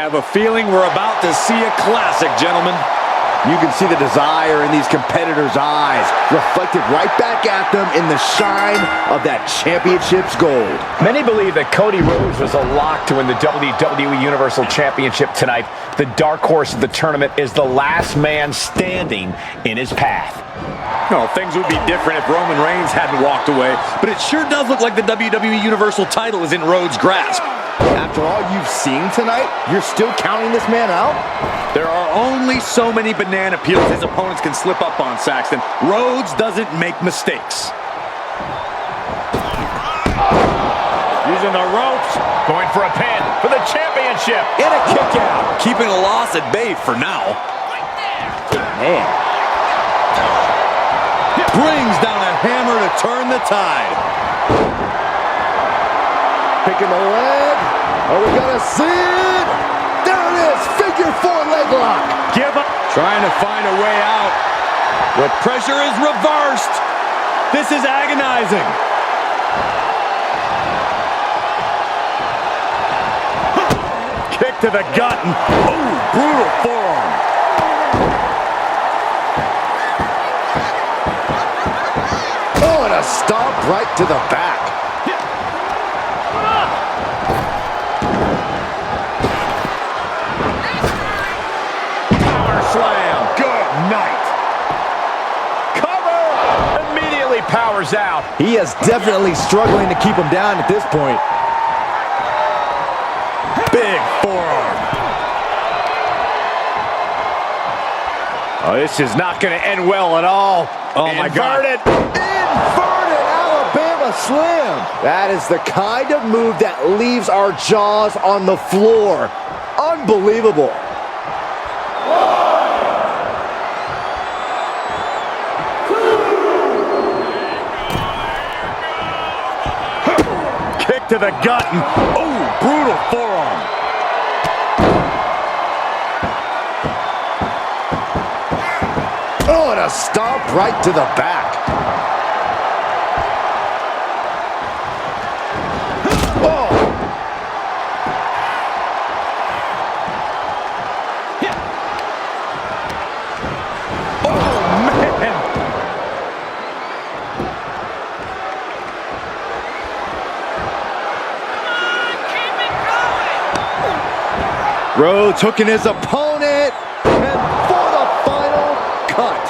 have a feeling we're about to see a classic, gentlemen. You can see the desire in these competitors' eyes, reflected right back at them in the shine of that championship's gold. Many believe that Cody Rhodes was a lock to win the WWE Universal Championship tonight. The dark horse of the tournament is the last man standing in his path. No, things would be different if Roman Reigns hadn't walked away, but it sure does look like the WWE Universal title is in Rhodes' grasp. After all you've seen tonight, you're still counting this man out? There are only so many banana peels his opponents can slip up on, Saxton. Rhodes doesn't make mistakes. Using the ropes, going for a pin for the championship. And a kick out. Keeping a loss at bay for now. Man. Brings down a hammer to turn the tide. Picking the leg. Are we gonna see it? There it is, figure four leg lock. Give up. Trying to find a way out. The pressure is reversed. This is agonizing. Kick to the gut. Oh, brutal forearm. Oh, and a stomp right to the back. Slam. Good night. Cover. Immediately powers out. He is definitely struggling to keep him down at this point. Big forearm. Oh, this is not going to end well at all. Oh, my God. Inverted Alabama Slam. That is the kind of move that leaves our jaws on the floor. Unbelievable. Kick to the gut. Oh, brutal forearm. Oh, and a stomp right to the back. Oh. Oh, man. Rhodes hooking his opponent, and for the final cut.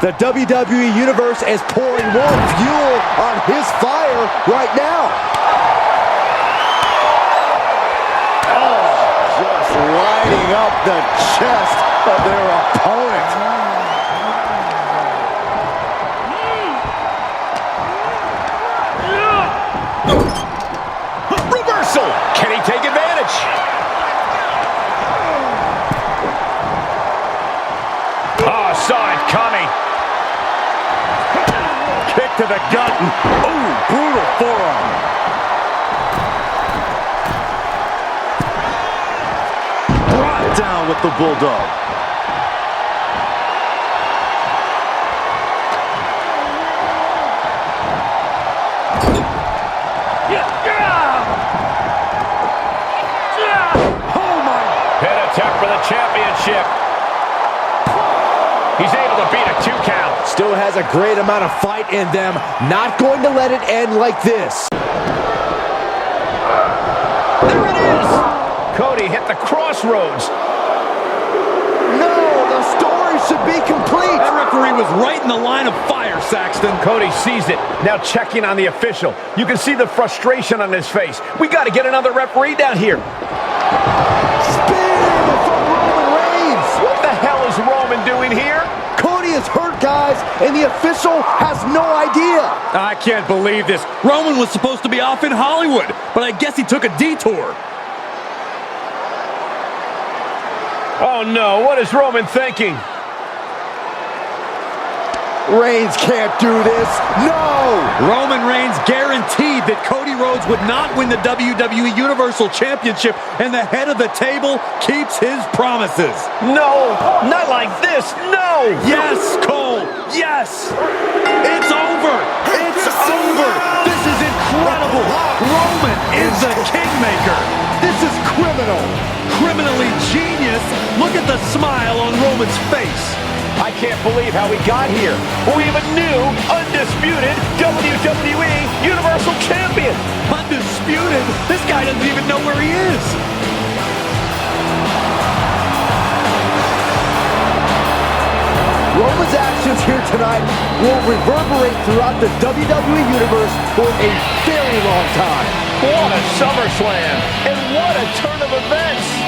The WWE Universe is pouring more fuel on his fire right now. Oh, just lighting up the chest of their opponent. Reversal. Can he take advantage? Oh, saw it coming. Kick to the gut. Oh, brutal forearm. Brought down with the Bulldog. For the championship. He's able to beat a 2 count. Still has a great amount of fight in them. Not going to let it end like this. There it is. Cody hit the crossroads. No, the story should be complete. That referee was right in the line of fire, Saxton. Cody sees it. Now checking on the official. You can see the frustration on his face. We got to get another referee down here. What the hell is Roman doing here? Cody is hurt, guys, and the official has no idea. I can't believe this. Roman was supposed to be off in Hollywood, but I guess he took a detour. Oh no, what is Roman thinking? Reigns can't do this. No! Roman Reigns guaranteed that Cody Rhodes would not win the WWE Universal Championship, and the head of the table keeps his promises. No, not like this, no! Yes, Cole, Yes! It's over! It's over! This is incredible! Roman is the kingmaker! This is criminal. Criminally genius! Look at the smile on Roman's face! I can't believe how we got here. We have a new, undisputed WWE Universal Champion. Undisputed? This guy doesn't even know where he is! Roman's actions here tonight will reverberate throughout the WWE Universe for a very long time. What a SummerSlam, and what a turn of events.